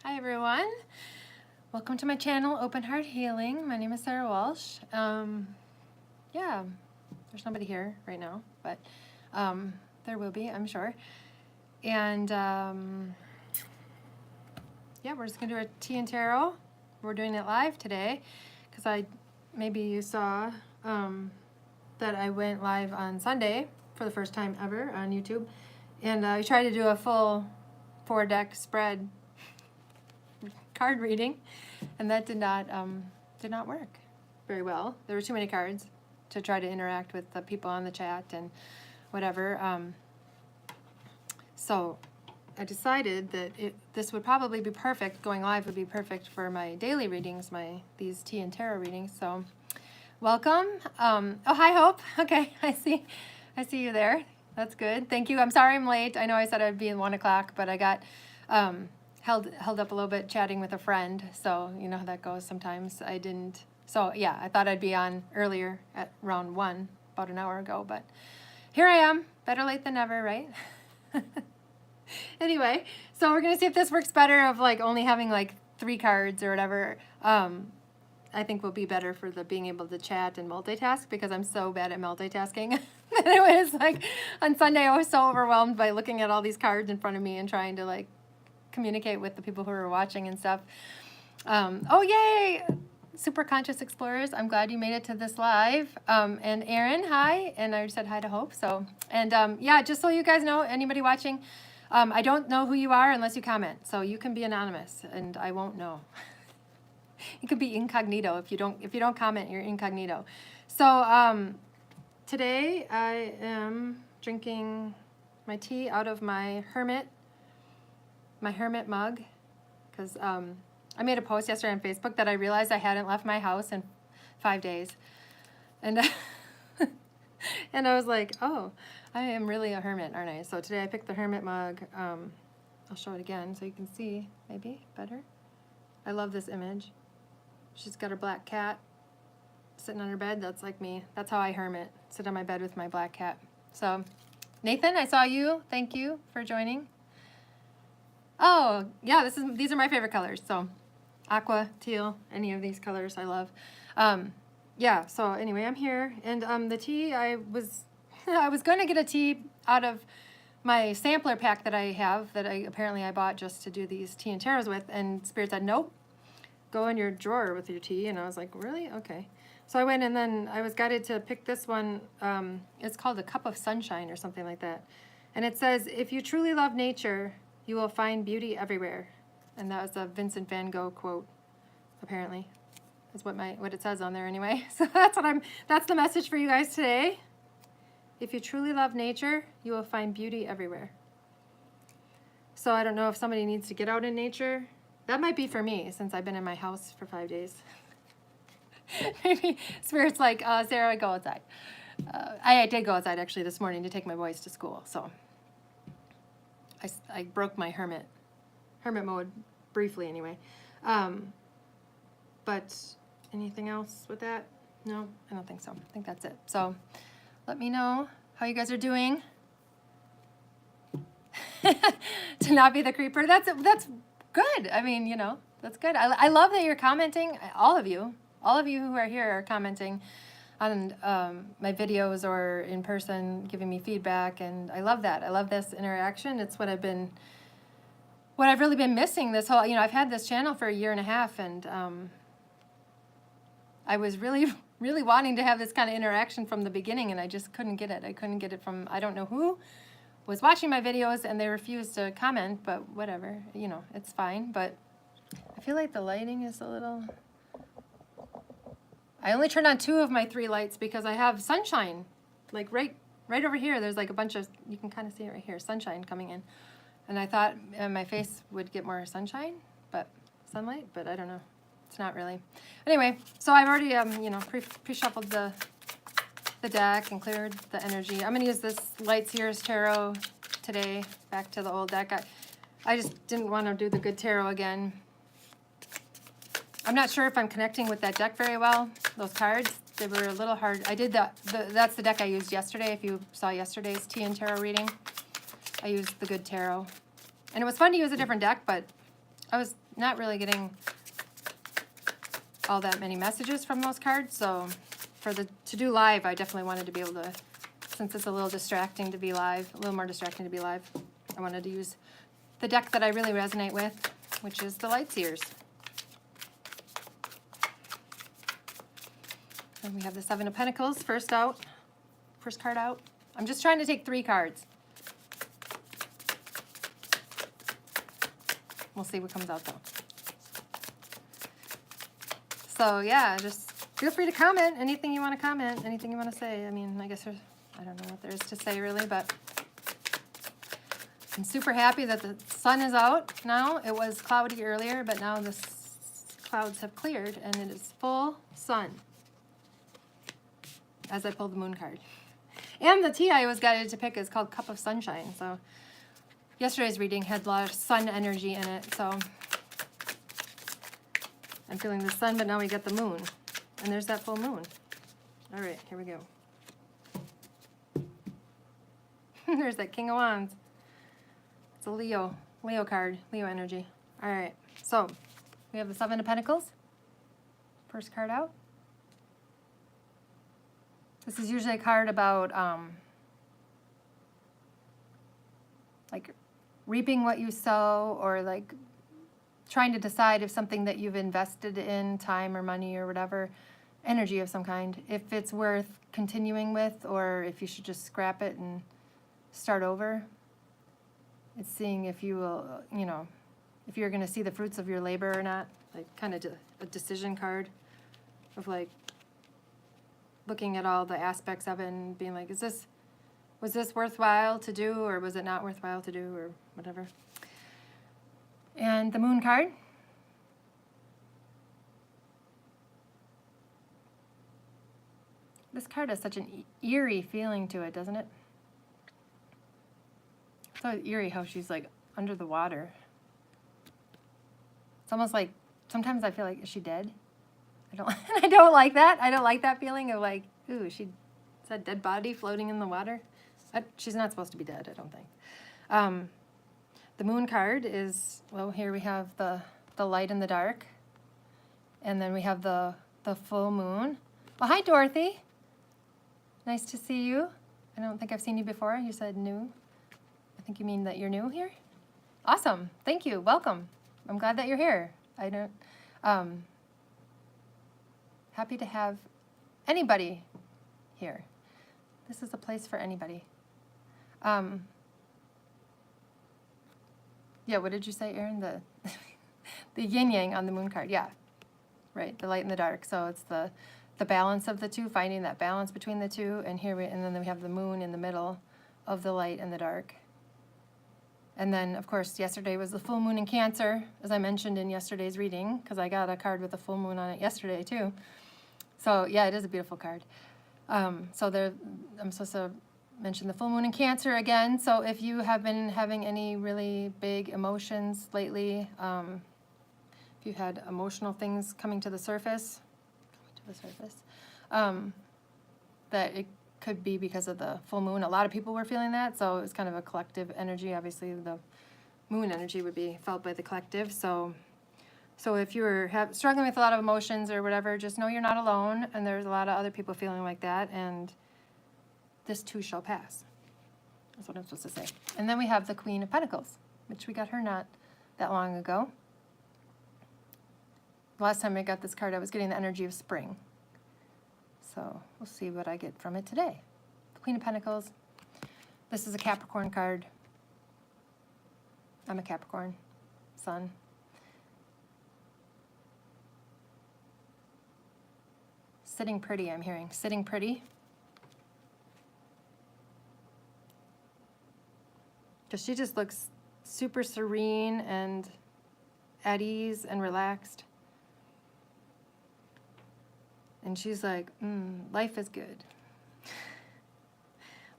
Hi everyone, welcome to my channel, Open Heart Healing. My name is Sarah Walsh. Yeah, there's nobody here right now, but there will be, I'm sure. And yeah, we're just gonna do a tea and tarot. We're doing it live today because maybe you saw that I went live on Sunday for the first time ever on YouTube, and I tried to do a full 4-deck spread card reading, and that did not work very well. There were too many cards to try to interact with the people on the chat and whatever. So I decided that this would probably be perfect. Going live would be perfect for my daily readings, these tea and tarot readings. So welcome. Oh, hi Hope. Okay, I see you there. That's good. Thank you. I'm sorry I'm late. I know I said I'd be in 1 o'clock, but I got held up a little bit chatting with a friend, so you know how that goes sometimes. I didn't, so yeah, I thought I'd be on earlier at round 1, about an hour ago, but here I am. Better late than never, right? Anyway, so we're gonna see if this works better, of like only having like 3 cards or whatever. I think will be better for the being able to chat and multitask, because I'm so bad at multitasking. And it was like on Sunday I was so overwhelmed by looking at all these cards in front of me and trying to like communicate with the people who were watching and stuff. Oh yay, super conscious explorers, I'm glad you made it to this live. And Erin, hi, and I said hi to Hope. So, and yeah, just so you guys know, anybody watching, I don't know who you are unless you comment, so you can be anonymous and I won't know. You could be incognito. If you don't comment, you're incognito. So today I am drinking my tea out of my hermit mug, because I made a post yesterday on Facebook that I realized I hadn't left my house in 5 days, and and I was like, oh, I am really a hermit, aren't I? So today I picked the hermit mug. I'll show it again so you can see maybe better. I love this image. She's got her black cat sitting on her bed. That's like me. That's how I hermit. Sit on my bed with my black cat. So Nathan, I saw you. Thank you for joining. Oh, yeah, these are my favorite colors. So aqua, teal, any of these colors I love. Yeah, so anyway, I'm here, and the tea, I was going to get a tea out of my sampler pack that I have, that apparently I bought just to do these tea and tarots with, and Spirit said, nope, go in your drawer with your tea. And I was like, really? Okay. So I went, and then I was guided to pick this one. It's called A Cup of Sunshine or something like that. And it says, if you truly love nature, you will find beauty everywhere. And that was a Vincent van Gogh quote, apparently. That's what it says on there anyway. So that's the message for you guys today. If you truly love nature, you will find beauty everywhere. So I don't know if somebody needs to get out in nature. That might be for me, since I've been in my house for 5 days. Maybe Spirit's like, Sarah, go outside. I did go outside actually this morning to take my boys to school, so I broke my hermit mode briefly anyway. But anything else with that? No, I don't think so. I think that's it. So let me know how you guys are doing. To not be the creeper. That's good. I mean, you know, that's good. I love that you're commenting. All of you who are here are commenting on my videos or in person, giving me feedback, and I love that. I love this interaction. It's what I've really been missing this whole, I've had this channel for 1.5 years, and I was really, really wanting to have this kind of interaction from the beginning, and I just couldn't get it. I couldn't get it from, I don't know who was watching my videos, and they refused to comment, but whatever, it's fine. But I feel like the lighting is a little... I only turned on 2 of my 3 lights because I have sunshine, like right over here. There's like a bunch of, you can kind of see it right here, sunshine coming in. And I thought my face would get more sunlight, but I don't know. It's not really. Anyway, so I've already, pre-shuffled the deck and cleared the energy. I'm going to use this Light Seers Tarot today, back to the old deck. I just didn't want to do the good tarot again. I'm not sure if I'm connecting with that deck very well. Those cards, they were a little hard. I did that's the deck I used yesterday. If you saw yesterday's tea and tarot reading, I used the good tarot. And it was fun to use a different deck, but I was not really getting all that many messages from those cards, so to do live, I definitely wanted to be able to, since it's a little distracting to be live, a little more distracting to be live, I wanted to use the deck that I really resonate with, which is the Light Seers. And we have the Seven of Pentacles first card out. I'm just trying to take 3 cards. We'll see what comes out though. So yeah, just feel free to comment anything you want to comment, anything you want to say. I mean, I guess I don't know what there is to say really, but I'm super happy that the sun is out now. It was cloudy earlier, but now the clouds have cleared and it is full sun as I pulled the moon card. And the tea I was guided to pick is called Cup of Sunshine. So yesterday's reading had a lot of sun energy in it, so I'm feeling the sun, but now we get the moon. And there's that full moon. All right, here we go. There's that King of Wands. It's a Leo card, Leo energy. All right, so we have the Seven of Pentacles. First card out. This is usually a card about like reaping what you sow, or like trying to decide if something that you've invested in, time or money or whatever, energy of some kind, if it's worth continuing with, or if you should just scrap it and start over. It's seeing if you will, you know, if you're going to see the fruits of your labor or not, like kind of a decision card of like looking at all the aspects of it and being like, was this worthwhile to do, or was it not worthwhile to do, or whatever. And the moon card. This card has such an eerie feeling to it, doesn't it? It's so eerie how she's like under the water. It's almost like, sometimes I feel like, is she dead? I don't like that. I don't like that feeling of like, ooh, is that dead body floating in the water? She's not supposed to be dead, I don't think. The moon card is, well, here we have the light and the dark. And then we have the full moon. Well, hi, Dorothy. Nice to see you. I don't think I've seen you before. You said new. I think you mean that you're new here? Awesome. Thank you. Welcome. I'm glad that you're here. Happy to have anybody here. This is a place for anybody. Yeah, what did you say, Erin? The yin-yang on the moon card. Yeah, right, the light and the dark. So it's the balance of the two, finding that balance between the two. And then we have the moon in the middle of the light and the dark. And then, of course, yesterday was the full moon in Cancer, as I mentioned in yesterday's reading, because I got a card with a full moon on it yesterday, too. So, yeah, it is a beautiful card. I'm supposed to mention the full moon in Cancer again. So if you have been having any really big emotions lately, if you've had emotional things coming to the surface, that it could be because of the full moon. A lot of people were feeling that, so it's kind of a collective energy. Obviously, the moon energy would be felt by the collective. So if you're struggling with a lot of emotions or whatever, just know you're not alone, and there's a lot of other people feeling like that, and this too shall pass. That's what I'm supposed to say. And then we have the Queen of Pentacles, which we got her not that long ago. The last time I got this card, I was getting the energy of spring. So we'll see what I get from it today. The Queen of Pentacles. This is a Capricorn card. I'm a Capricorn sun. Sitting pretty, I'm hearing. Sitting pretty. Because she just looks super serene and at ease and relaxed. And she's like, life is good.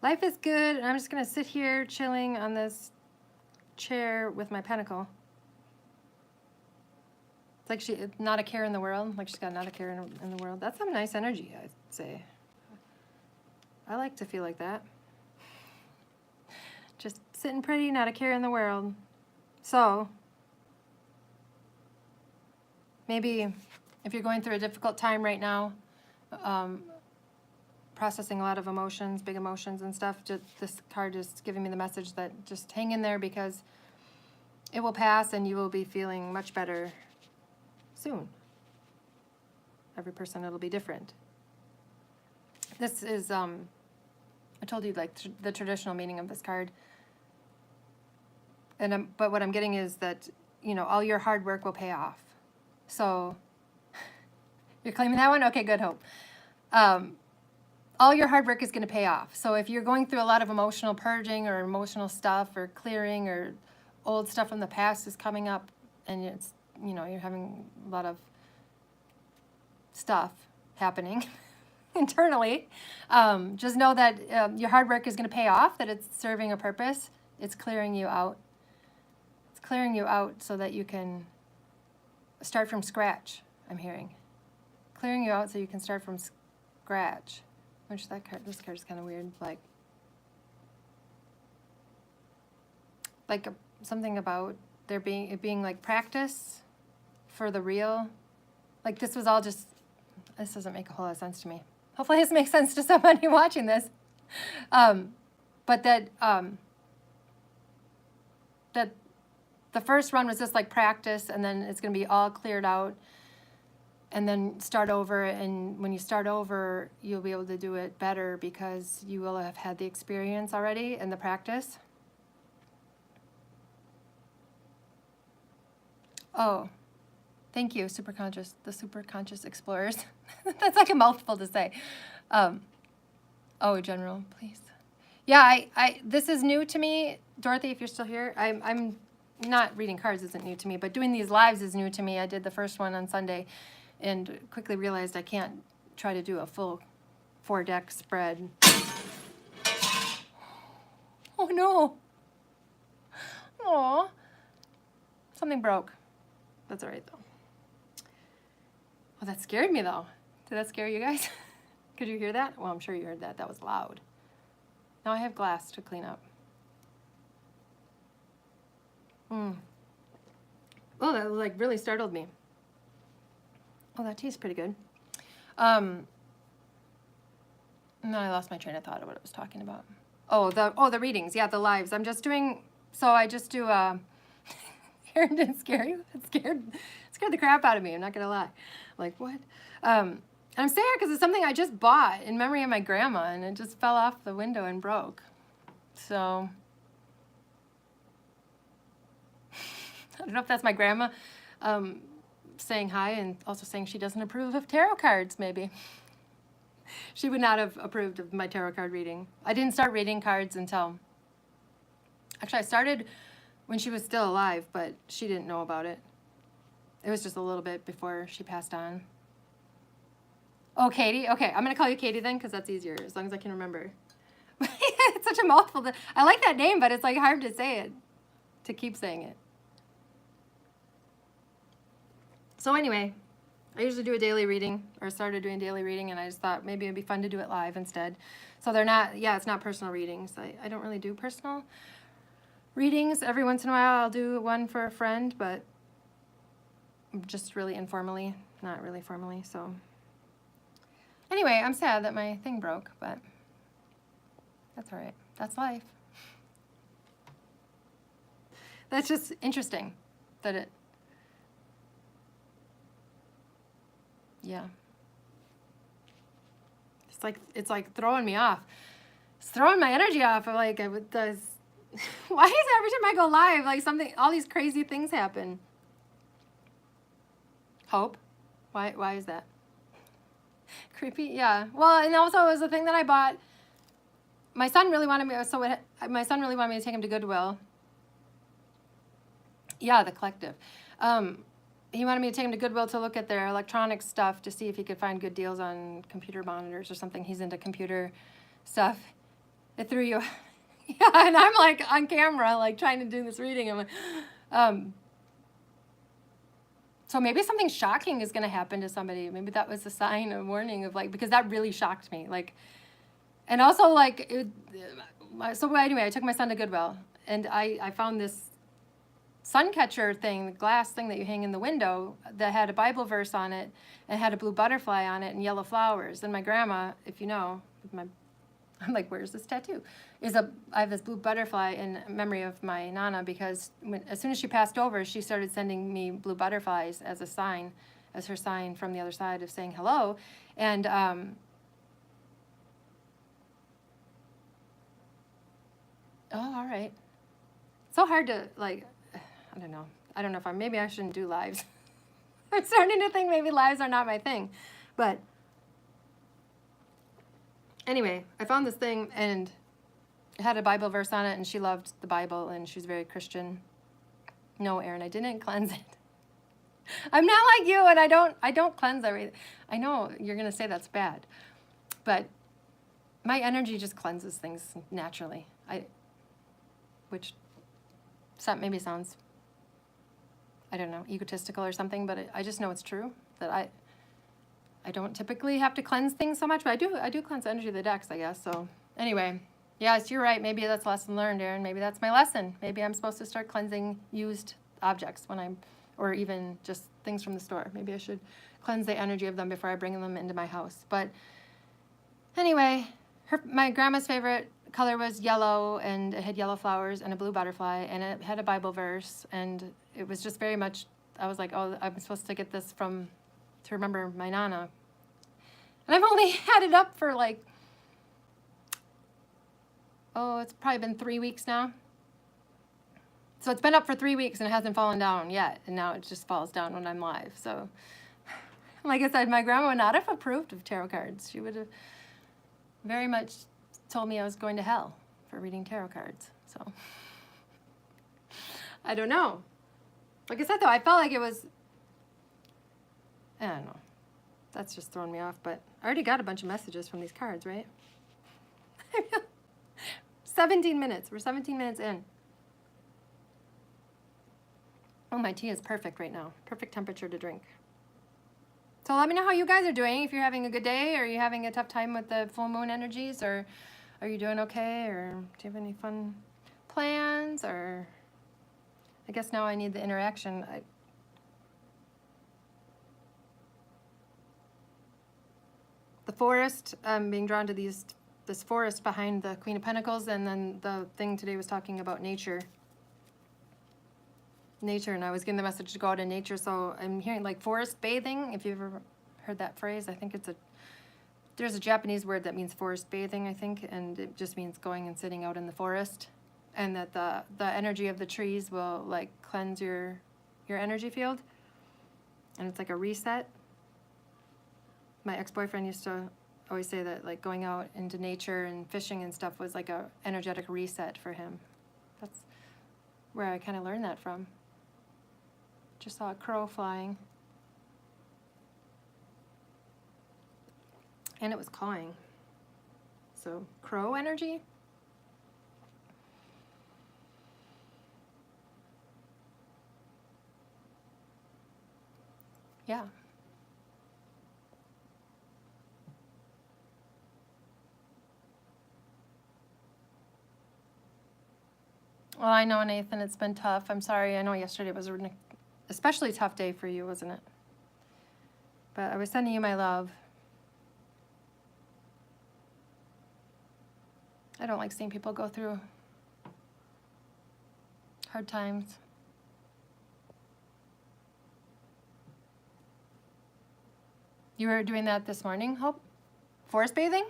Life is good, and I'm just going to sit here chilling on this chair with my pentacle. It's like she, not a care in the world. Like she's got not a care in the world. That's some nice energy, I'd say. I like to feel like that. Just sitting pretty, not a care in the world. So, maybe if you're going through a difficult time right now, processing a lot of emotions, big emotions and stuff, this card is giving me the message that just hang in there, because it will pass and you will be feeling much better soon. Every person, it'll be different. This is, I told you, like, the traditional meaning of this card. And but what I'm getting is that, you know, all your hard work will pay off. So, you're claiming that one? Okay, good, Hope. All your hard work is going to pay off. So if you're going through a lot of emotional purging or emotional stuff or clearing, or old stuff from the past is coming up, and it's, you know, you're having a lot of stuff happening internally, just know that your hard work is going to pay off, that it's serving a purpose. It's clearing you out. It's clearing you out so that you can start from scratch, I'm hearing. Clearing you out so you can start from scratch. Which that card, this card is kind of weird, like something about it being like practice for the real. Like this was all just, this doesn't make a whole lot of sense to me. Hopefully this makes sense to somebody watching this. But that that the first run was just like practice, and then it's going to be all cleared out. And then start over, and when you start over, you'll be able to do it better because you will have had the experience already and the practice. Oh, thank you, superconscious, the superconscious explorers. That's like a mouthful to say. Oh, general, please. Yeah, I this is new to me, Dorothy. If you're still here, I'm not reading cards isn't new to me, but doing these lives is new to me. I did the first one on Sunday, and quickly realized I can't try to do a full 4-deck spread. Oh no. Aw. Something broke. That's all right though. Oh, that scared me though. Did that scare you guys? Could you hear that? Well, I'm sure you heard that. That was loud. Now I have glass to clean up. Oh, that like really startled me. Oh, that tastes pretty good. No, I lost my train of thought of what I was talking about. Oh, the readings. Yeah, the lives. I'm just doing, so I just do, Aaron didn't scare you? It scared the crap out of me, I'm not gonna lie. Like, what? And I'm saying it because it's something I just bought in memory of my grandma, and it just fell off the window and broke. So, I don't know if that's my grandma saying hi and also saying she doesn't approve of tarot cards, maybe. She would not have approved of my tarot card reading. I didn't start reading cards until, actually I started when she was still alive, but she didn't know about it. It was just a little bit before she passed on. Oh, Katie? Okay, I'm going to call you Katie then, because that's easier, as long as I can remember. It's such a mouthful. I like that name, but it's like hard to say it, to keep saying it. So anyway, I usually do a daily reading, or started doing daily reading, and I just thought maybe it'd be fun to do it live instead. So they're not, yeah, it's not personal readings. I don't really do personal readings. Every once in a while I'll do one for a friend, but just really informally, not really formally. So anyway, I'm sad that my thing broke, but that's all right. That's life. That's just interesting that it, yeah. It's like throwing me off. It's throwing my energy off. I'm like, why is it every time I go live, like something, all these crazy things happen? Hope? Why is that? Creepy? Yeah. Well, and also it was a thing that I bought. My son really wanted me, my son really wanted me to take him to Goodwill. Yeah, the collective. He wanted me to take him to Goodwill to look at their electronic stuff to see if he could find good deals on computer monitors or something. He's into computer stuff. It threw you. Yeah, and I'm like on camera, like trying to do this reading. I'm like, so maybe something shocking is going to happen to somebody. Maybe that was a sign, a warning of like, because that really shocked me. Like, and also like, so anyway, I took my son to Goodwill, and I found this sun catcher thing, the glass thing that you hang in the window that had a Bible verse on it and had a blue butterfly on it and yellow flowers. And my grandma, if you know, I'm like, where's this tattoo? I have this blue butterfly in memory of my Nana because as soon as she passed over, she started sending me blue butterflies as a sign, as her sign from the other side of saying hello. And oh, all right. So hard to, like, I don't know. I don't know if maybe I shouldn't do lives. I'm starting to think maybe lives are not my thing. But anyway, I found this thing and it had a Bible verse on it, and she loved the Bible, and she's very Christian. No, Erin, I didn't cleanse it. I'm not like you, and I don't cleanse everything. I know you're gonna say that's bad, but my energy just cleanses things naturally. Which maybe sounds, I don't know, egotistical or something, but I just know it's true that I don't typically have to cleanse things so much, but I do cleanse the energy of the decks, I guess. So anyway, yes, you're right. Maybe that's a lesson learned, Erin. Maybe that's my lesson. Maybe I'm supposed to start cleansing used objects or even just things from the store. Maybe I should cleanse the energy of them before I bring them into my house. But anyway, my grandma's favorite color was yellow, and it had yellow flowers and a blue butterfly, and it had a Bible verse, and it was just very much, I was like, oh, I'm supposed to get this to remember my Nana. And I've only had it up for like, it's probably been 3 weeks now. So it's been up for 3 weeks and it hasn't fallen down yet, and now it just falls down when I'm live. So like I said, my grandma would not have approved of tarot cards. She would have very much told me I was going to hell for reading tarot cards. So I don't know. Like I said, though, I felt like it was, I don't know. That's just throwing me off, but I already got a bunch of messages from these cards, right? 17 minutes. We're 17 minutes in. Oh, my tea is perfect right now. Perfect temperature to drink. So let me know how you guys are doing. If you're having a good day, or you're having a tough time with the full moon energies, or are you doing okay, or do you have any fun plans? Or I guess now I need the interaction. The forest, I'm being drawn to this forest behind the Queen of Pentacles, and then the thing today was talking about nature. And I was getting the message to go out in nature, so I'm hearing like forest bathing. If you've ever heard that phrase, I think there's a Japanese word that means forest bathing, I think, and it just means going and sitting out in the forest, and that the energy of the trees will like cleanse your energy field, and it's like a reset. My ex-boyfriend used to always say that like going out into nature and fishing and stuff was like a energetic reset for him. That's where I kind of learned that from. Just saw a crow flying. And it was cawing. So, crow energy? Yeah. Well, I know, Nathan, it's been tough. I'm sorry. I know yesterday was an especially tough day for you, wasn't it? But I was sending you my love. I don't like seeing people go through hard times. You were doing that this morning, Hope? Forest bathing?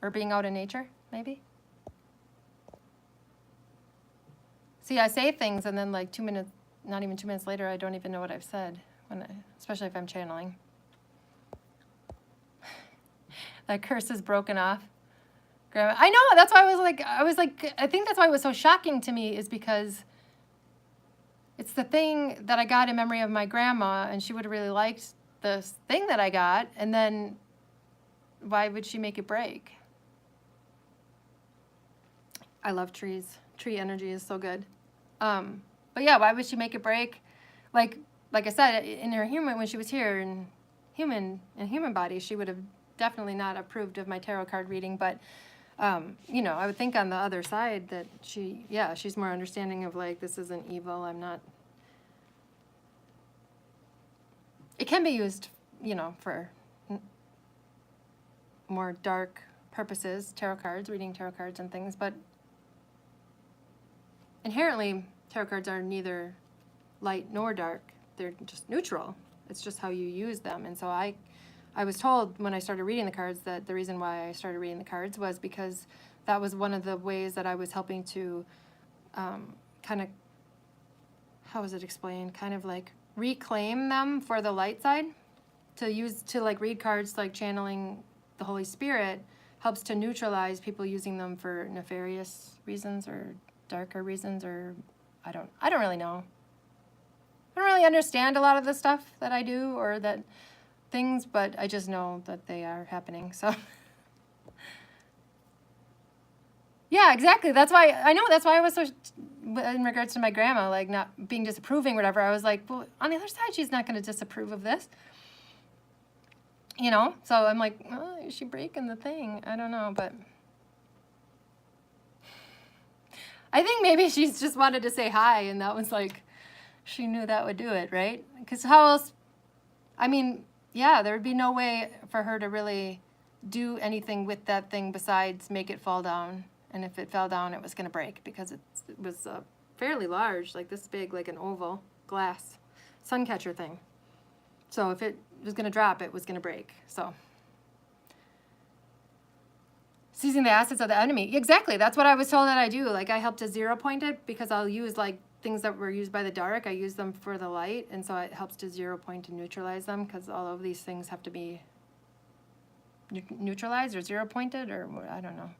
Or being out in nature, maybe? See, I say things and then like 2 minutes, not even 2 minutes later, I don't even know what I've said, especially if I'm channeling. That curse is broken off. Grandma, I know, that's why I think that's why it was so shocking to me, is because it's the thing that I got in memory of my grandma, and she would have really liked this thing that I got, and then why would she make it break? I love trees. Tree energy is so good. But yeah, why would she make it break? Like I said, in her human, when she was here in human body, she would have definitely not approved of my tarot card reading. But You know, I would think on the other side that she's more understanding of like, this isn't evil. I'm not. It can be used, you know, for more dark purposes, tarot cards, reading tarot cards and things, but inherently, tarot cards are neither light nor dark. They're just neutral. It's just how you use them. And so I was told when I started reading the cards that the reason why I started reading the cards was because that was one of the ways that I was helping to kind of, how was it explained? Kind of like reclaim them for the light side. To like read cards like channeling the Holy Spirit helps to neutralize people using them for nefarious reasons or darker reasons, or I don't really know. I don't really understand a lot of the stuff that I do or that things, but I just know that they are happening. So yeah, exactly. That's why I was so, in regards to my grandma, like not being disapproving or whatever, I was like, well, on the other side, she's not going to disapprove of this. You know, so I'm like, oh, is she breaking the thing? I don't know, but I think maybe she's just wanted to say hi, and that was like, she knew that would do it, right? Because how else, I mean, yeah, there would be no way for her to really do anything with that thing besides make it fall down. And if it fell down, it was going to break because it was fairly large, like this big, like an oval glass sun catcher thing. So if it was going to drop, it was going to break. So seizing the assets of the enemy. Exactly. That's what I was told that I do. Like I help to 0 point it because I'll use like things that were used by the dark. I use them for the light. And so it helps to 0 point and neutralize them because all of these things have to be neutralized or 0 pointed or I don't know.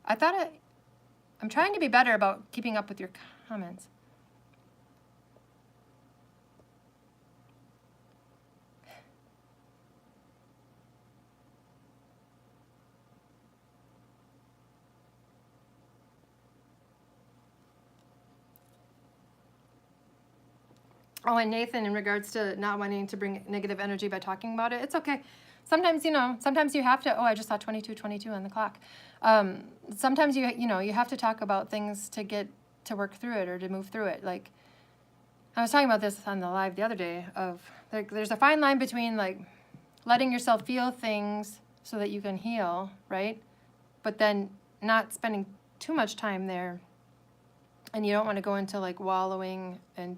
I'm trying to be better about keeping up with your comments. Oh, and Nathan, in regards to not wanting to bring negative energy by talking about it, it's okay. Sometimes, you know, sometimes you have to, oh, I just saw 22:22 on the clock. Sometimes, you know, you have to talk about things to work through it or to move through it. Like, I was talking about this on the live the other day of, like, there's a fine line between, like, letting yourself feel things so that you can heal, right? But then not spending too much time there. And you don't want to go into, like, wallowing and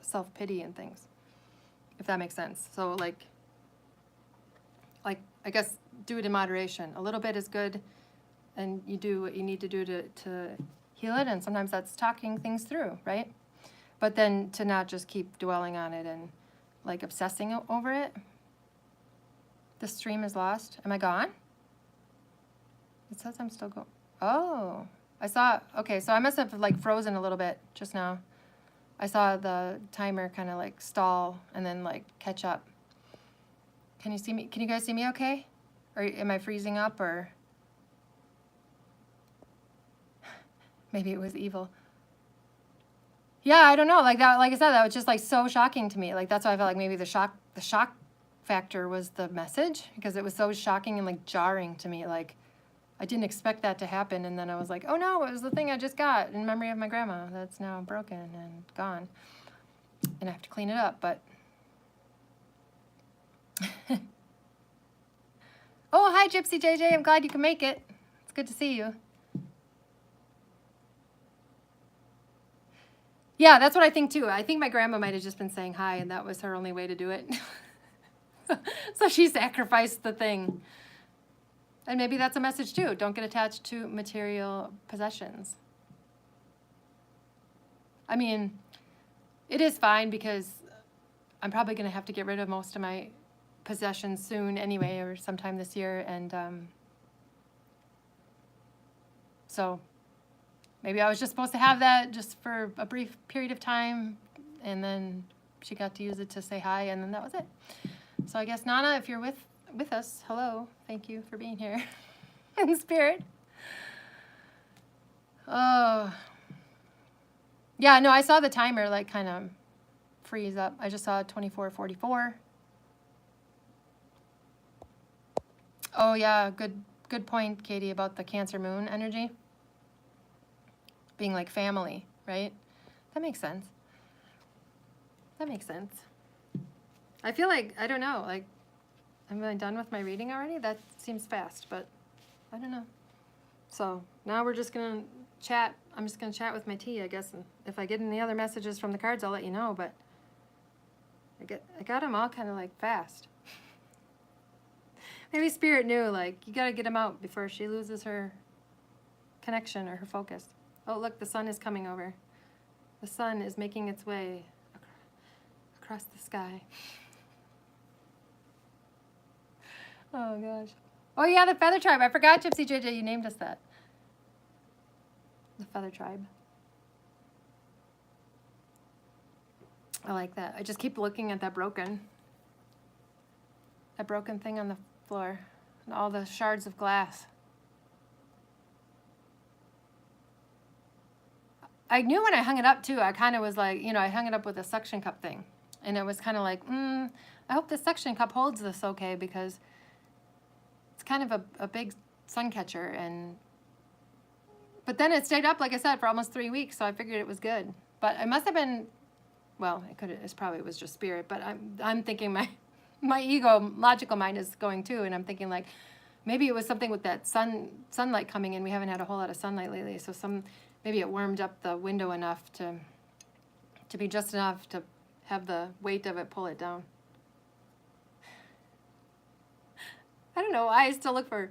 self-pity and things, if that makes sense. So like I guess do it in moderation. A little bit is good, and you do what you need to do to heal it, and sometimes that's talking things through, right? But then to not just keep dwelling on it and like obsessing over it. The stream is lost. Am I gone? It says I'm still going. Oh, okay, so I must have like frozen a little bit just now. I saw the timer kind of like stall and then like catch up. Can you see me? Can you guys see me okay? Or am I freezing up or? Maybe it was evil. Yeah, I don't know. Like that, like I said, that was just like so shocking to me. Like that's why I felt like maybe the shock factor was the message because it was so shocking and like jarring to me. Like I didn't expect that to happen, and then I was like, oh no, it was the thing I just got in memory of my grandma that's now broken and gone. And I have to clean it up, but... Oh, hi, Gypsy JJ. I'm glad you can make it. It's good to see you. Yeah, that's what I think, too. I think my grandma might have just been saying hi, and that was her only way to do it. So she sacrificed the thing. And maybe that's a message, too. Don't get attached to material possessions. I mean, it is fine because I'm probably going to have to get rid of most of my possessions soon anyway, or sometime this year. And so maybe I was just supposed to have that just for a brief period of time. And then she got to use it to say hi, and then that was it. So I guess, Nana, if you're with us, hello. Thank you for being here in spirit. Oh. Yeah, no, I saw the timer like kind of freeze up. I just saw 24:44. Oh yeah, good good point, Katie, about the Cancer moon energy being like family, right? That makes sense. That makes sense. I feel like, I don't know, like, am I done with my reading already? That seems fast, but I don't know. So now we're just going to chat. I'm just going to chat with my tea, I guess. And if I get any other messages from the cards, I'll let you know. But I got them all kind of like fast. Maybe Spirit knew, like, you got to get them out before she loses her connection or her focus. Oh, look, the sun is coming over. The sun is making its way across the sky. Oh, gosh. Oh, yeah, the Feather Tribe. I forgot, Gypsy JJ, you named us that. The Feather Tribe. I like that. I just keep looking at that broken thing on the floor and all the shards of glass. I knew when I hung it up, too. I kind of was like, you know, I hung it up with a suction cup thing. And it was kind of like, I hope this suction cup holds this okay, because it's kind of a big sun catcher. But then it stayed up, like I said, for almost 3 weeks, so I figured it was good. But it must have been, well, it probably was just spirit, but I'm thinking my ego, logical mind is going too, and I'm thinking like, maybe it was something with that sunlight coming in. We haven't had a whole lot of sunlight lately, so maybe it warmed up the window enough to be just enough to have the weight of it pull it down. I don't know why I still look for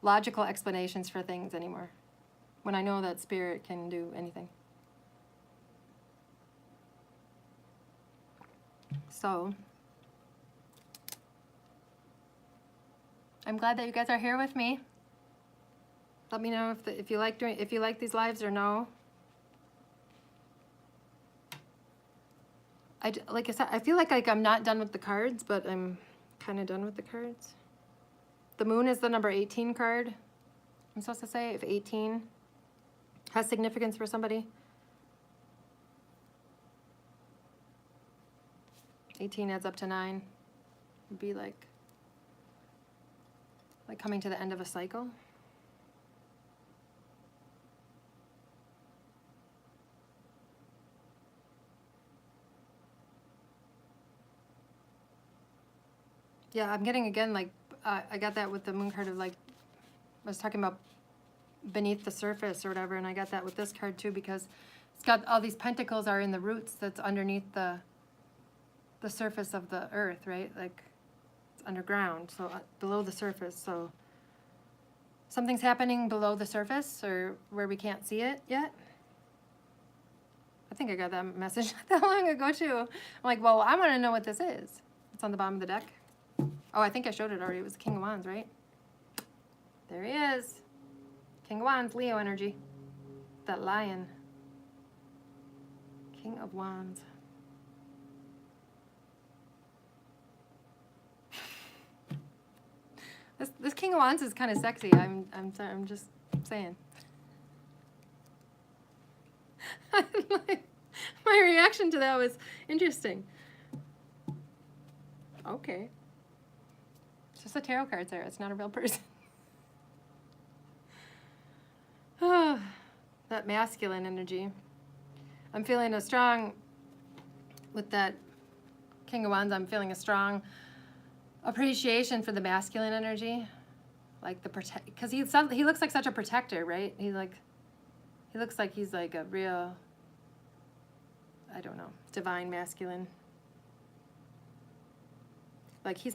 logical explanations for things anymore, when I know that spirit can do anything. So I'm glad that you guys are here with me. Let me know if you like these lives or no. Like I said, I feel like I'm not done with the cards, but I'm kind of done with the cards. The moon is the number 18 card. I'm supposed to say if 18 has significance for somebody. 18 adds up to 9. It'd be like coming to the end of a cycle. Yeah, I'm getting again, like, I got that with the moon card of like, I was talking about beneath the surface or whatever, and I got that with this card too, because it's got all these pentacles are in the roots that's underneath the surface of the earth, right? Like, it's underground, so below the surface. So something's happening below the surface or where we can't see it yet. I think I got that message not that long ago too. I'm like, well, I want to know what this is. It's on the bottom of the deck. Oh, I think I showed it already. It was the King of Wands, right? There he is. King of Wands, Leo energy. That lion. King of Wands. This King of Wands is kind of sexy. I'm sorry, I'm just saying. My reaction to that was interesting. Okay. It's just a tarot card there. It's not a real person. That masculine energy. I'm feeling a strong, with that King of Wands, I'm feeling a strong appreciation for the masculine energy. Like the because he looks like such a protector, right? He looks like he's like a real, I don't know, divine masculine. Like he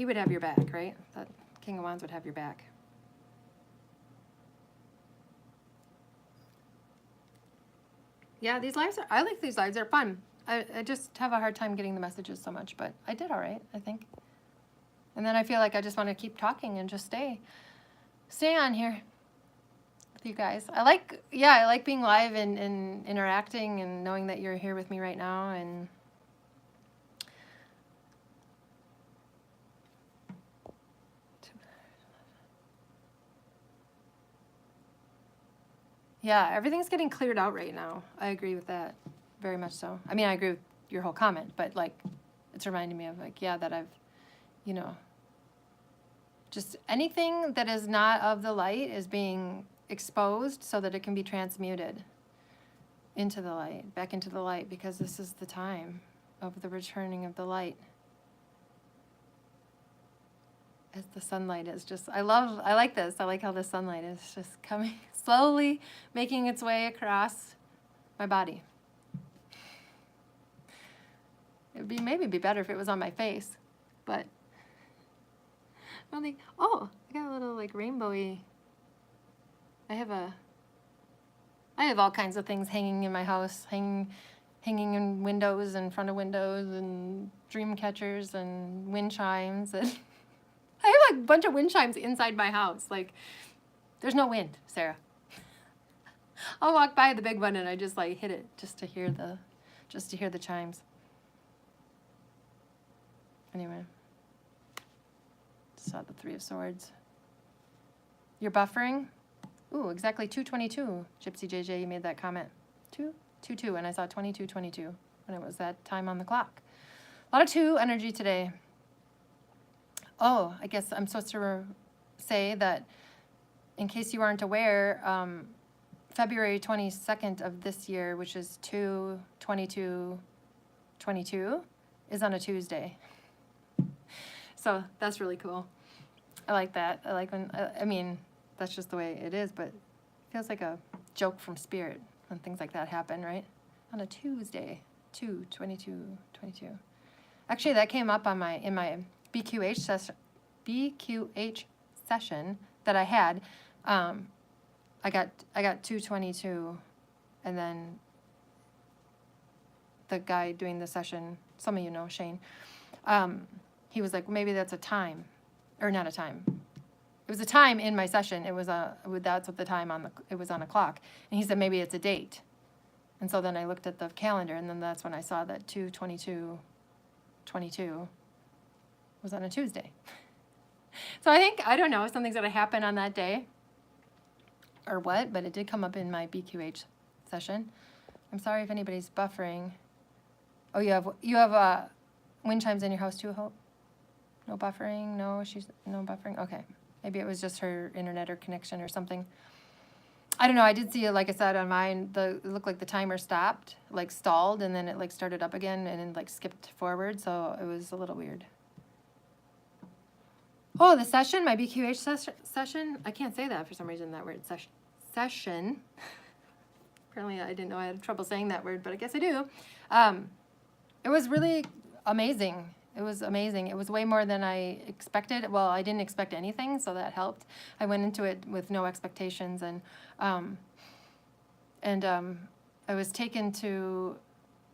would have your back, right? That King of Wands would have your back. Yeah, these lives I like these lives. They're fun. I just have a hard time getting the messages so much, but I did all right, I think. And then I feel like I just want to keep talking and just stay on here with you guys. I like being live and interacting and knowing that you're here with me right now. And yeah, everything's getting cleared out right now. I agree with that, very much so. I mean, I agree with your whole comment, but like, it's reminding me of like, yeah, that I've, you know, Just anything that is not of the light is being exposed so that it can be transmuted into the light, back into the light, because this is the time of the returning of the light. As the sunlight is just, I like this. I like how the sunlight is just coming, slowly making its way across my body. It would maybe be better if it was on my face, but I don't think, oh, I got a little like rainbowy. I have all kinds of things hanging in my house, hanging in windows, in front of windows, and dream catchers and wind chimes, and I have like a bunch of wind chimes inside my house. Like, there's no wind, Sarah. I'll walk by the big one and I just like hit it just to hear the chimes. Anyway, saw the Three of Swords. You're buffering? Ooh, exactly 2:22. Gypsy JJ, you made that comment. 2:22, and I saw 22:22 when it was that time on the clock. A lot of 2 energy today. Oh, I guess I'm supposed to say that in case you aren't aware, February 22nd of this year, which is 2/22/22, is on a Tuesday. So that's really cool. I like that. I like when, I mean, that's just the way it is, but it feels like a joke from spirit when things like that happen, right? On a Tuesday, 2/22/22. Actually, that came up on in my BQH session that I had. I got 2/22, and then the guy doing the session, some of you know Shane, he was like, maybe that's a time, or not a time. It was a time in my session. It was that's what the time it was on a clock, and he said maybe it's a date, and so then I looked at the calendar, and then that's when I saw that 2/22/22 was on a Tuesday. So I think, I don't know, something's gonna happen on that day, or what, but it did come up in my BQH session. I'm sorry if anybody's buffering. Oh, you have wind chimes in your house too, Hope? No buffering? No, no buffering? Okay. Maybe it was just her internet or connection or something. I don't know. I did see it, like I said, on mine, it looked like the timer stopped, like stalled, and then it like started up again and then like skipped forward, so it was a little weird. Oh, the session, my BQH session. I can't say that for some reason, that word, session. Apparently I didn't know I had trouble saying that word, but I guess I do. It was really amazing. It was amazing. It was way more than I expected. Well, I didn't expect anything, so that helped. I went into it with no expectations, and I was taken to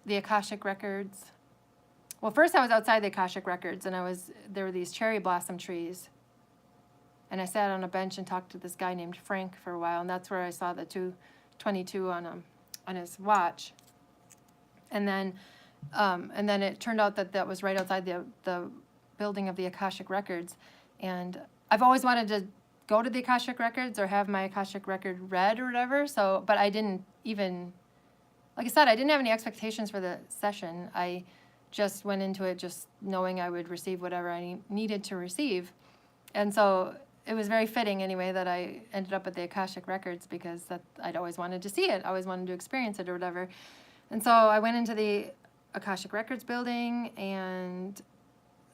the Akashic Records. Well, first I was outside the Akashic Records, and there were these cherry blossom trees, and I sat on a bench and talked to this guy named Frank for a while, and that's where I saw the 2/22 on his watch, and then it turned out that was right outside the building of the Akashic Records, and I've always wanted to go to the Akashic Records or have my Akashic record read or whatever. So, but I didn't even, like I said, I didn't have any expectations for the session. I just went into it just knowing I would receive whatever I needed to receive. And so it was very fitting anyway that I ended up at the Akashic Records, because I'd always wanted to see it. I always wanted to experience it or whatever. And so I went into the Akashic Records building, and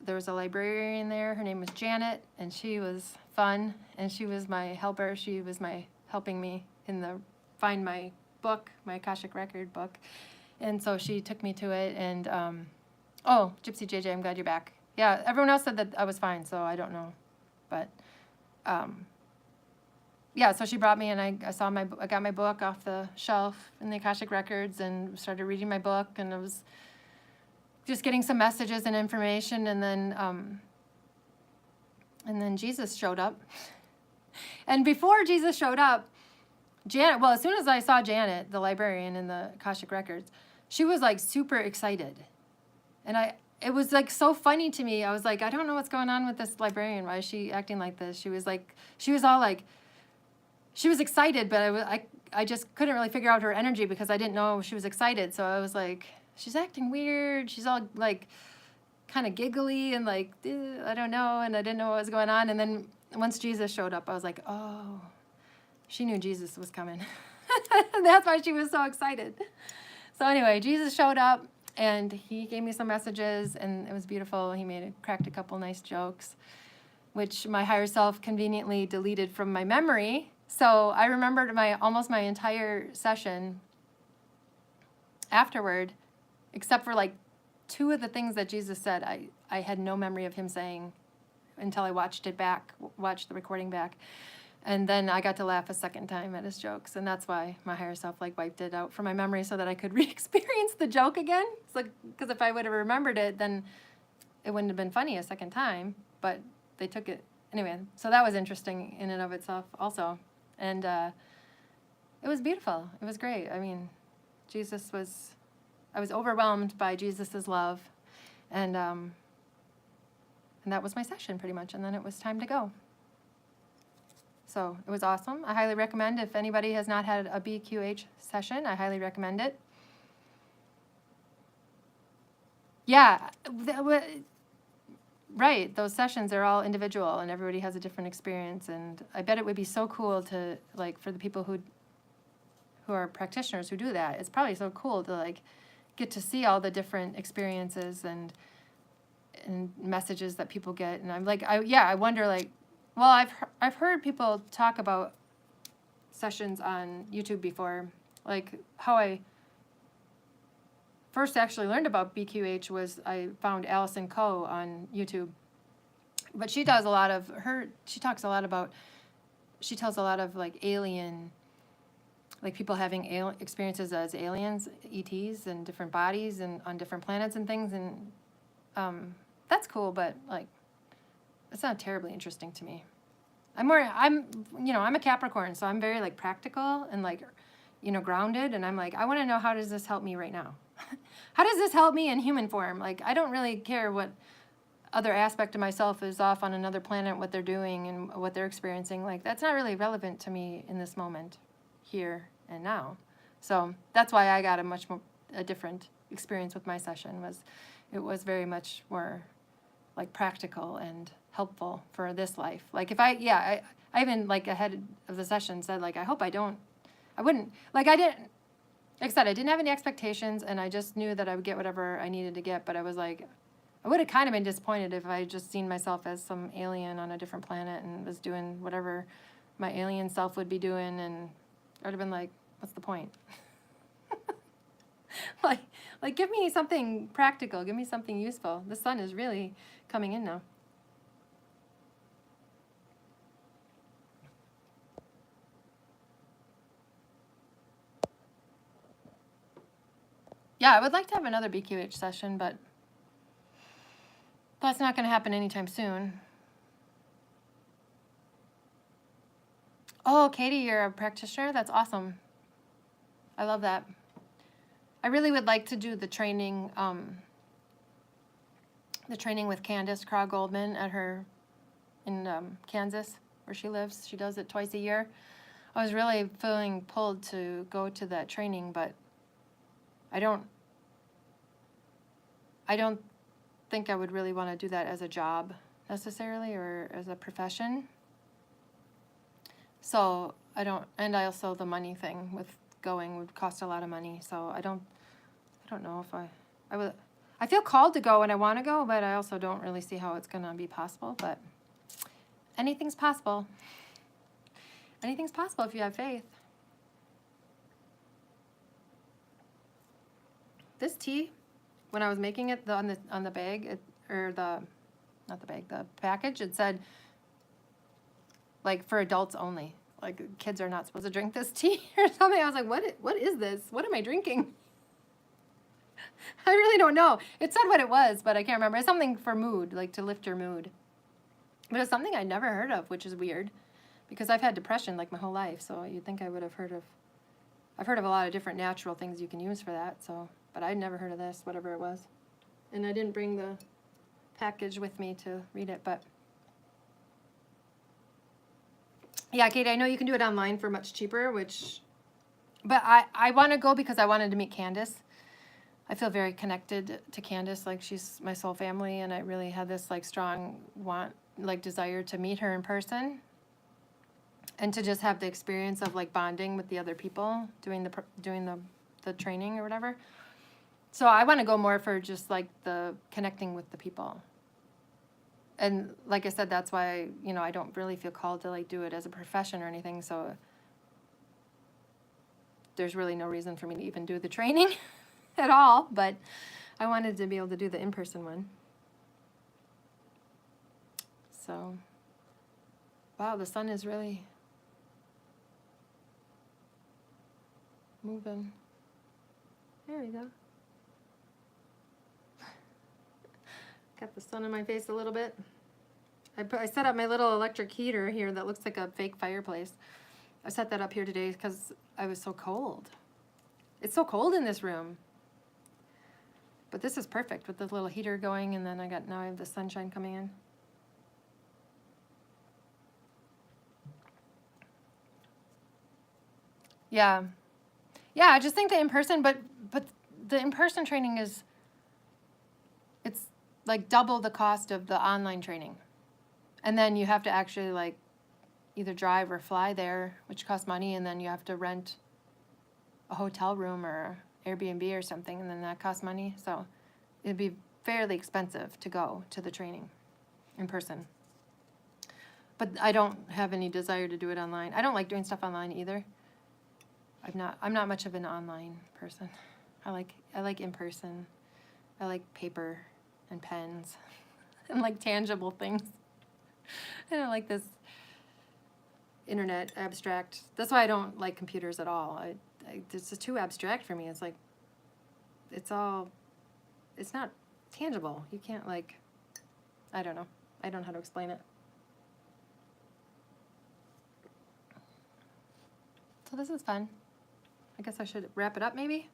there was a librarian there. Her name was Janet, and she was fun, and she was my helper. She was helping me find my book, my Akashic Record book. And so she took me to it, and oh, Gypsy JJ, I'm glad you're back. Yeah, everyone else said that I was fine, so I don't know. But, yeah, so she brought me, and I got my book off the shelf in the Akashic Records and started reading my book, and I was just getting some messages and information, and then Jesus showed up. And before Jesus showed up, Janet, well, as soon as I saw Janet, the librarian in the Akashic Records, she was like super excited. And it was like so funny to me. I was like, I don't know what's going on with this librarian. Why is she acting like this? She was all like, she was excited, but I just couldn't really figure out her energy because I didn't know she was excited. So I was like, she's acting weird. She's all like, kind of giggly and like, I don't know, and I didn't know what was going on. And then once Jesus showed up, I was like, oh, she knew Jesus was coming. That's why she was so excited. So anyway, Jesus showed up and he gave me some messages and it was beautiful. He cracked a couple nice jokes, which my higher self conveniently deleted from my memory. So I remembered almost my entire session afterward, except for like 2 of the things that Jesus said. I had no memory of him saying until I watched the recording back. And then I got to laugh a second time at his jokes. And that's why my higher self like wiped it out from my memory so that I could re-experience the joke again. It's like, because if I would have remembered it, then it wouldn't have been funny a second time. But they took it anyway. So that was interesting in and of itself also. And it was beautiful. It was great. I mean, I was overwhelmed by Jesus's love. And that was my session pretty much. And then it was time to go. So it was awesome. I highly recommend, if anybody has not had a BQH session, I highly recommend it. Yeah, right. Those sessions are all individual and everybody has a different experience. And I bet it would be so cool to, like, for the people who are practitioners who do that, it's probably so cool to, like, get to see all the different experiences and messages that people get. And I'm like, I wonder, like, well, I've heard people talk about sessions on YouTube before, like how I first actually learned about BQH was I found Allison Coe on YouTube, but she tells a lot of like alien, like people having experiences as aliens, ETs, and different bodies and on different planets and things, and that's cool, but like, it's not terribly interesting to me. I'm a Capricorn, so I'm very like practical and like, grounded. And I'm like, I want to know, how does this help me right now? How does this help me in human form? Like, I don't really care what other aspect of myself is off on another planet, what they're doing and what they're experiencing. Like, that's not really relevant to me in this moment, here and now. So that's why I got a different experience with my session. It was very much more like practical and helpful for this life. Like if I even like ahead of the session said like, I hope I wouldn't, like I said, I didn't have any expectations and I just knew that I would get whatever I needed to get. But I was like, I would have kind of been disappointed if I had just seen myself as some alien on a different planet and was doing whatever my alien self would be doing. And I would have been like, what's the point? like give me something practical, give me something useful. The sun is really coming in now. Yeah, I would like to have another BQH session, but that's not going to happen anytime soon. Oh, Katie, you're a practitioner? That's awesome. I love that. I really would like to do the training with Candace Craw Goldman in Kansas, where she lives. She does it twice a year. I was really feeling pulled to go to that training, but I don't think I would really want to do that as a job necessarily or as a profession. So and also the money thing with going would cost a lot of money. So I don't know if I would. I feel called to go and I want to go, but I also don't really see how it's going to be possible. But anything's possible. Anything's possible if you have faith. This tea, when I was making it on the bag, the package, it said like for adults only. Like kids are not supposed to drink this tea or something. I was like, what is this? What am I drinking? I really don't know. It said what it was, but I can't remember. It's something for mood, like to lift your mood. But it's something I'd never heard of, which is weird, because I've had depression like my whole life. So you'd think I would have heard of. I've heard of a lot of different natural things you can use for that. So, but I'd never heard of this, whatever it was, and I didn't bring the package with me to read it. But yeah, Kate, I know you can do it online for much cheaper. But I want to go because I wanted to meet Candace. I feel very connected to Candace, like she's my soul family, and I really had this like strong desire to meet her in person, and to just have the experience of like bonding with the other people doing the training or whatever. So I want to go more for just like the connecting with the people. And like I said, that's why, I don't really feel called to like do it as a profession or anything. So there's really no reason for me to even do the training at all. But I wanted to be able to do the in-person one. So, wow, the sun is really moving. There we go. Got the sun in my face a little bit. I set up my little electric heater here that looks like a fake fireplace. I set that up here today because I was so cold. It's so cold in this room. But this is perfect with the little heater going, and then now I have the sunshine coming in. Yeah. Yeah, I just think the in-person, but the in-person training it's like double the cost of the online training. And then you have to actually like either drive or fly there, which costs money, and then you have to rent a hotel room or Airbnb or something, and then that costs money. So it'd be fairly expensive to go to the training in person. But I don't have any desire to do it online. I don't like doing stuff online either. I'm not much of an online person. I like in person. I like paper and pens and like tangible things. I don't like this internet abstract. That's why I don't like computers at all. It's just too abstract for me. It's like, it's not tangible. You can't like, I don't know. I don't know how to explain it. So this is fun. I guess I should wrap it up maybe.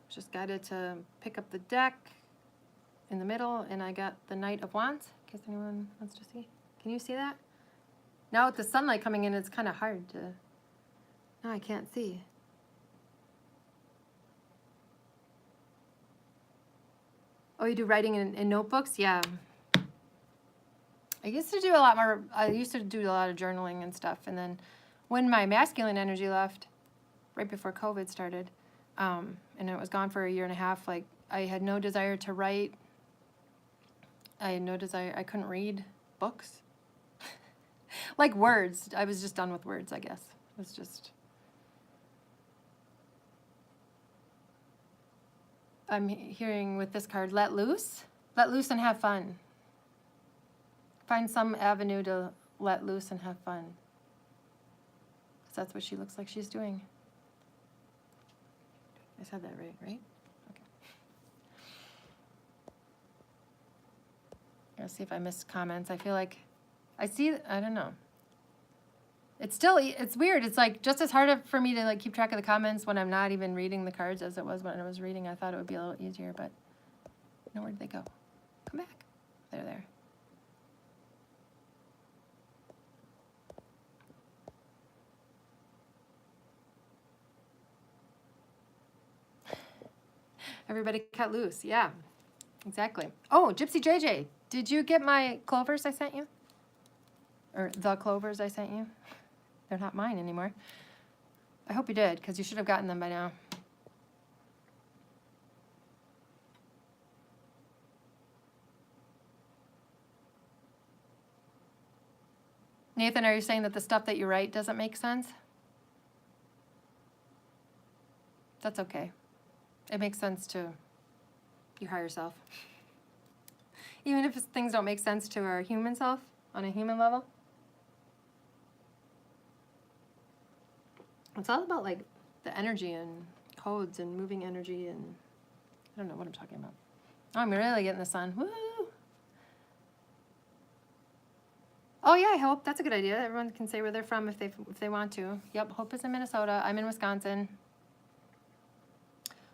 Just guided to pick up the deck in the middle, and I got the Knight of Wands, in case anyone wants to see. Can you see that? Now with the sunlight coming in, it's kind of hard to... No, I can't see. Oh, you do writing in notebooks? Yeah. I used to do a lot of journaling and stuff, and then when my masculine energy left, right before COVID started, and it was gone for a year and a half, like, I had no desire to write. I had no desire. I couldn't read books. Like words. I was just done with words, I guess. It was just... I'm hearing with this card, let loose. Let loose and have fun. Find some avenue to let loose and have fun. Because that's what she looks like she's doing. I said that right? Okay. Let's see if I missed comments. I feel like I don't know. It's weird. It's like just as hard for me to like keep track of the comments when I'm not even reading the cards as it was when I was reading. I thought it would be a little easier, but where did they go? Come back. They're there. Everybody cut loose. Yeah, exactly. Oh, Gypsy JJ, did you get my clovers I sent you? Or the clovers I sent you? They're not mine anymore. I hope you did, because you should have gotten them by now. Nathan, are you saying that the stuff that you write doesn't make sense? That's okay. It makes sense to your higher self. Even if things don't make sense to our human self, on a human level. It's all about like the energy and codes and moving energy, and I don't know what I'm talking about. Oh, I'm really getting the sun. Woo! Oh yeah, I hope. That's a good idea. Everyone can say where they're from if they want to. Yep, Hope is in Minnesota. I'm in Wisconsin.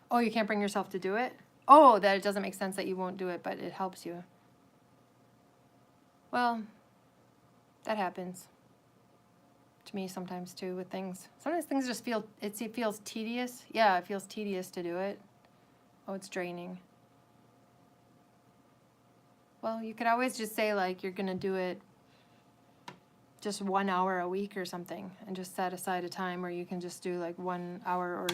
Oh, you can't bring yourself to do it? Oh, that it doesn't make sense that you won't do it, but it helps you. Well, that happens to me sometimes too with things. Sometimes things just feel, it feels tedious. Yeah, it feels tedious to do it. Oh, it's draining. Well, you could always just say like you're going to do it just 1 hour a week or something, and just set aside a time where you can just do like 1 hour or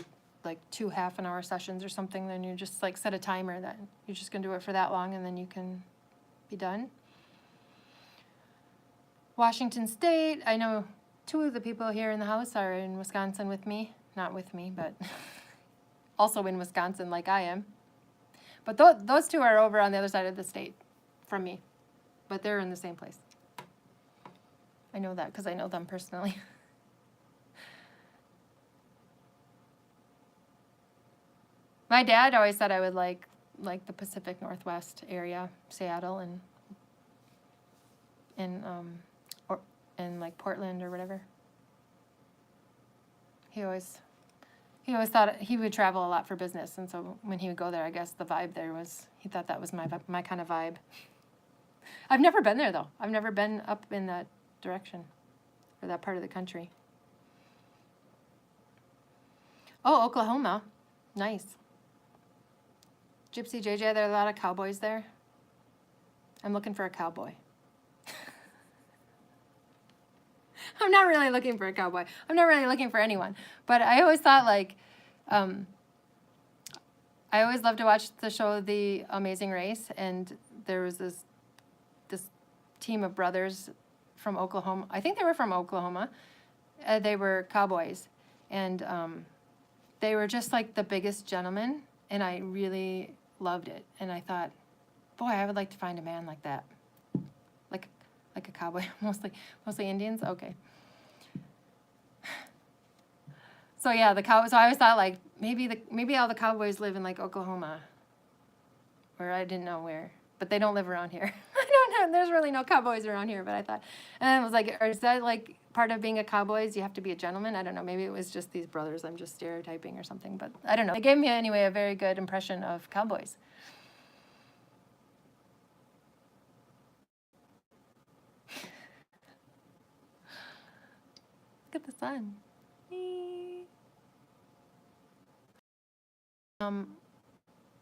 like 2 half-an-hour sessions or something. Then you just like set a timer that you're just going to do it for that long, and then you can be done. Washington State, I know 2 of the people here in the house are in Wisconsin with me. Not with me, but also in Wisconsin like I am. But those 2 are over on the other side of the state from me, but they're in the same place. I know that because I know them personally. My dad always said I would like the Pacific Northwest area, Seattle and like Portland or whatever. He always thought he would travel a lot for business, and so when he would go there, I guess the vibe there was, he thought that was my kind of vibe. I've never been there though. I've never been up in that direction or that part of the country. Oh, Oklahoma. Nice. Gypsy JJ, there are a lot of cowboys there. I'm looking for a cowboy. I'm not really looking for a cowboy. I'm not really looking for anyone. But I always thought like, I always loved to watch the show The Amazing Race, and there was this team of brothers from Oklahoma. I think they were from Oklahoma. They were cowboys, and they were just like the biggest gentlemen, and I really loved it. And I thought, boy, I would like to find a man like that, like a cowboy. mostly Indians. Okay. So yeah, so I always thought like maybe all the cowboys live in like Oklahoma, or I didn't know where, but they don't live around here. I don't know. There's really no cowboys around here, but I thought, and I was like, is that like part of being a cowboy? Is you have to be a gentleman? I don't know. Maybe it was just these brothers. I'm just stereotyping or something, but I don't know. It gave me anyway a very good impression of cowboys. Look at the sun.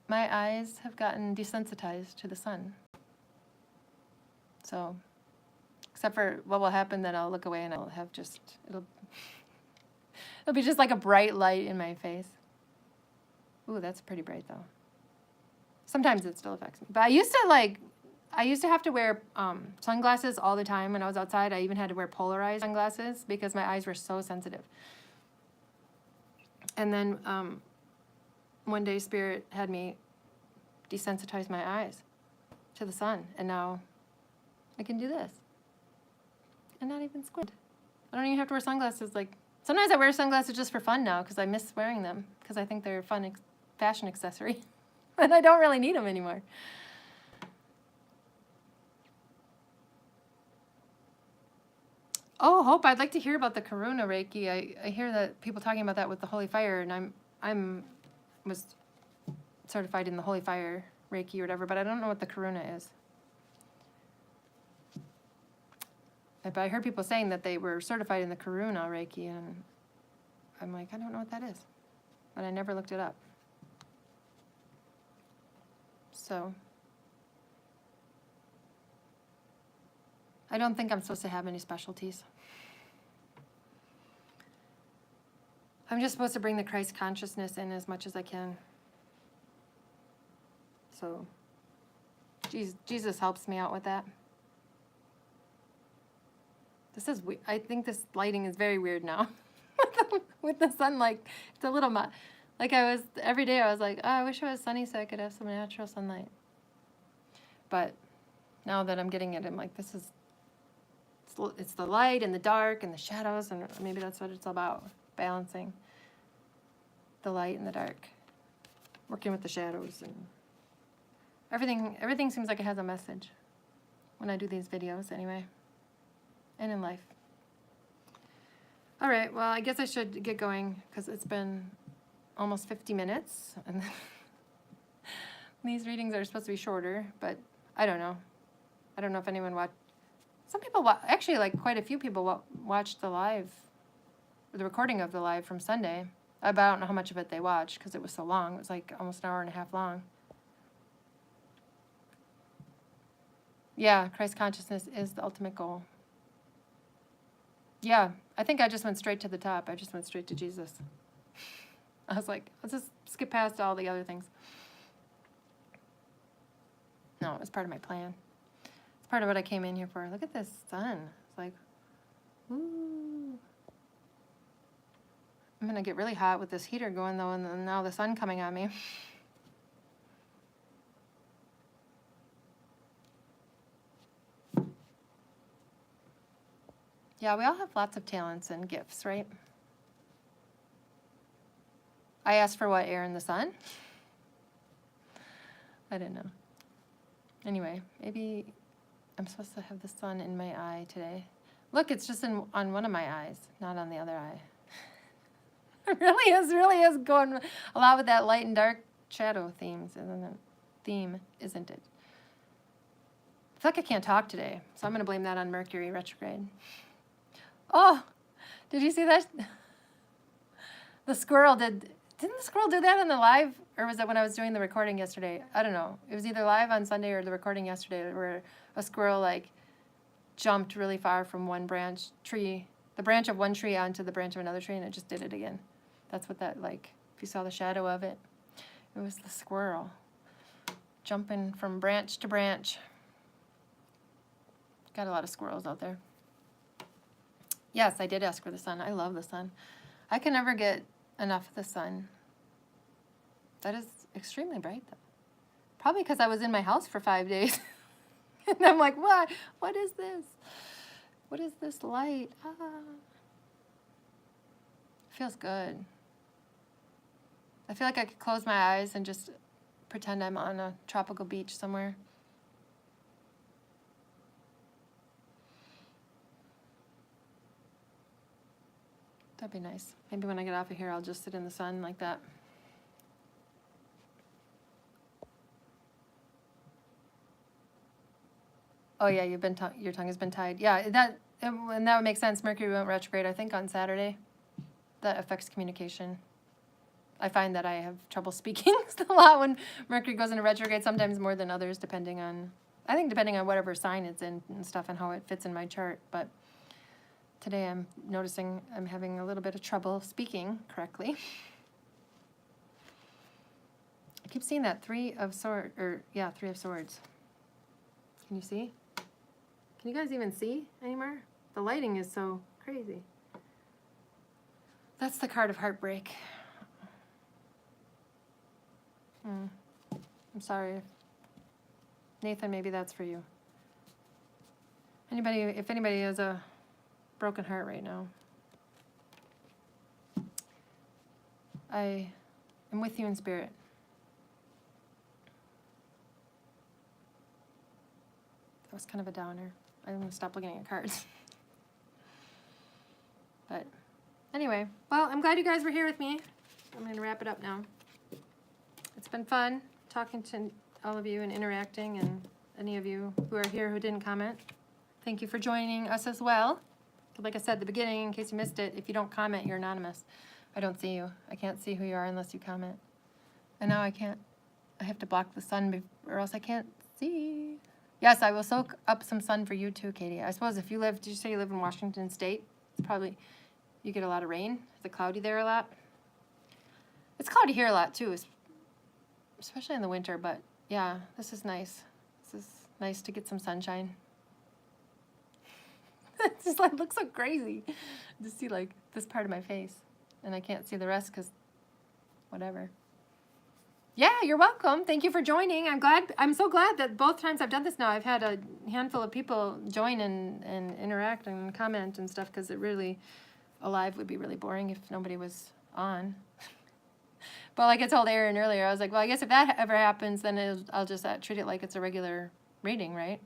My eyes have gotten desensitized to the sun. So, except for what will happen, then I'll look away and I'll have it'll be just like a bright light in my face. Ooh, that's pretty bright though. Sometimes it still affects me. But I used to have to wear sunglasses all the time when I was outside. I even had to wear polarized sunglasses because my eyes were so sensitive. And then one day Spirit had me desensitize my eyes to the sun, and now I can do this and not even squint. I don't even have to wear sunglasses. Like sometimes I wear sunglasses just for fun now because I miss wearing them because I think they're a fun fashion accessory, and I don't really need them anymore. Oh, Hope, I'd like to hear about the Karuna Reiki. I hear that people talking about that with the Holy Fire, and was certified in the Holy Fire Reiki or whatever, but I don't know what the Karuna is. But I heard people saying that they were certified in the Karuna Reiki, and I'm like, I don't know what that is. But I never looked it up. So I don't think I'm supposed to have any specialties. I'm just supposed to bring the Christ consciousness in as much as I can. So Jesus helps me out with that. This is weird. I think this lighting is very weird now. With the sunlight. It's a little like every day I was like, oh, I wish it was sunny so I could have some natural sunlight. But now that I'm getting it, I'm like, it's the light and the dark and the shadows, and maybe that's what it's all about, balancing the light and the dark, working with the shadows, and everything seems like it has a message when I do these videos anyway, and in life. All right, well, I guess I should get going because it's been almost 50 minutes, and these readings are supposed to be shorter, but I don't know. I don't know if anyone watched. Some people actually, like quite a few people watched the live the recording of the live from Sunday. But I don't know how much of it they watched because it was so long. It was like almost an hour and a half long. Yeah, Christ consciousness is the ultimate goal. Yeah, I think I just went straight to the top. I just went straight to Jesus. I was like, let's just skip past all the other things. No, it was part of my plan. It's part of what I came in here for. Look at this sun. It's like, ooh. I'm going to get really hot with this heater going, though, and now the sun coming on me. Yeah, we all have lots of talents and gifts, right? I asked for what, air in the sun? I didn't know. Anyway, maybe I'm supposed to have the sun in my eye today. Look, it's just on one of my eyes, not on the other eye. It really is going a lot with that light and dark shadow themes, isn't it? Isn't it? I feel like I can't talk today, so I'm going to blame that on Mercury retrograde. Oh, did you see that? The squirrel didn't the squirrel do that on the live? Or was it when I was doing the recording yesterday? I don't know. It was either live on Sunday or the recording yesterday where a squirrel like jumped really far from one the branch of one tree onto the branch of another tree, and it just did it again. That's what that, like, if you saw the shadow of it, it was the squirrel jumping from branch to branch. Got a lot of squirrels out there. Yes, I did ask for the sun. I love the sun. I can never get enough of the sun. That is extremely bright, though. Probably because I was in my house for 5 days. And I'm like, what? What is this? What is this light? Feels good. I feel like I could close my eyes and just pretend I'm on a tropical beach somewhere. That'd be nice. Maybe when I get off of here, I'll just sit in the sun like that. Oh yeah, your tongue has been tied. Yeah, and that would make sense. Mercury went retrograde, I think, on Saturday. That affects communication. I find that I have trouble speaking a lot when Mercury goes into retrograde, sometimes more than others, depending on whatever sign it's in and stuff and how it fits in my chart. But today I'm noticing I'm having a little bit of trouble speaking correctly. I keep seeing that Three of Swords. Can you see? Can you guys even see anymore? The lighting is so crazy. That's the card of heartbreak. I'm sorry. Nathan, maybe that's for you. If anybody has a broken heart right now, I am with you in spirit. That was kind of a downer. I'm going to stop looking at cards. But anyway, well, I'm glad you guys were here with me. I'm going to wrap it up now. It's been fun talking to all of you and interacting, and any of you who are here who didn't comment. Thank you for joining us as well. Like I said at the beginning, in case you missed it, if you don't comment, you're anonymous. I don't see you. I can't see who you are unless you comment. And now I can't. I have to block the sun or else I can't see. Yes, I will soak up some sun for you too, Katie. I suppose if you live, did you say you live in Washington State? It's probably, you get a lot of rain. Is it cloudy there a lot? It's cloudy here a lot too, especially in the winter, but yeah, this is nice. This is nice to get some sunshine. It just like looks so crazy to see like this part of my face, and I can't see the rest because whatever. Yeah, you're welcome. Thank you for joining. I'm so glad that both times I've done this now, I've had a handful of people join and interact and comment and stuff, because it really, a live would be really boring if nobody was on. But like I told Aaron earlier, I was like, well, I guess if that ever happens, then I'll just treat it like it's a regular reading, right?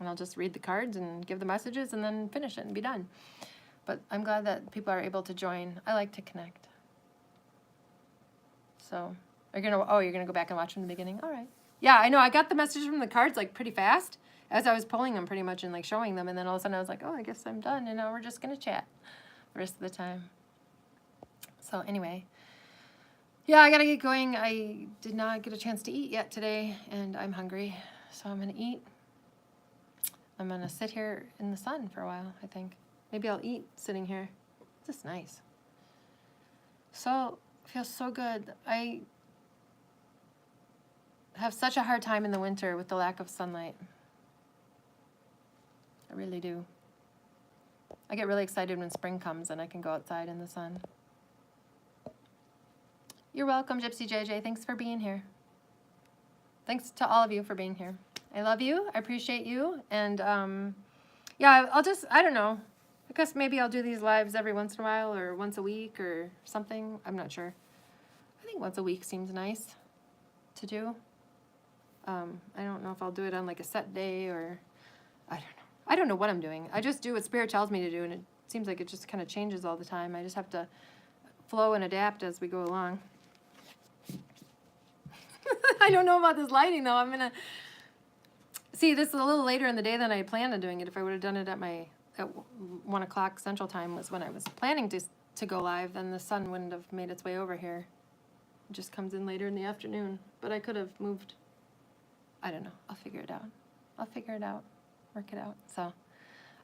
And I'll just read the cards and give the messages and then finish it and be done. But I'm glad that people are able to join. I like to connect. So, you're gonna go back and watch from the beginning? All right. Yeah, I know. I got the messages from the cards like pretty fast as I was pulling them pretty much and like showing them. And then all of a sudden I was like, oh, I guess I'm done. And now we're just going to chat the rest of the time. So anyway, yeah, I gotta get going. I did not get a chance to eat yet today, and I'm hungry, so I'm gonna eat. I'm gonna sit here in the sun for a while, I think. Maybe I'll eat sitting here. It's just nice. So, feels so good. I have such a hard time in the winter with the lack of sunlight. I really do. I get really excited when spring comes and I can go outside in the sun. You're welcome, Gypsy JJ. Thanks for being here. Thanks to all of you for being here. I love you. I appreciate you. And yeah, I don't know. I guess maybe I'll do these lives every once in a while or once a week or something. I'm not sure. I think once a week seems nice to do. I don't know if I'll do it on like a set day or I don't know. I don't know what I'm doing. I just do what Spirit tells me to do, and it seems like it just kind of changes all the time. I just have to flow and adapt as we go along. I don't know about this lighting, though. I'm going to... See, this is a little later in the day than I planned on doing it. If I would have done it at 1 o'clock Central Time was when I was planning to go live, then the sun wouldn't have made its way over here. It just comes in later in the afternoon. But I could have moved... I don't know. I'll figure it out. I'll figure it out. Work it out. So,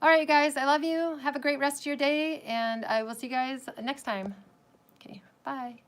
all right, you guys. I love you. Have a great rest of your day, and I will see you guys next time. Okay, bye.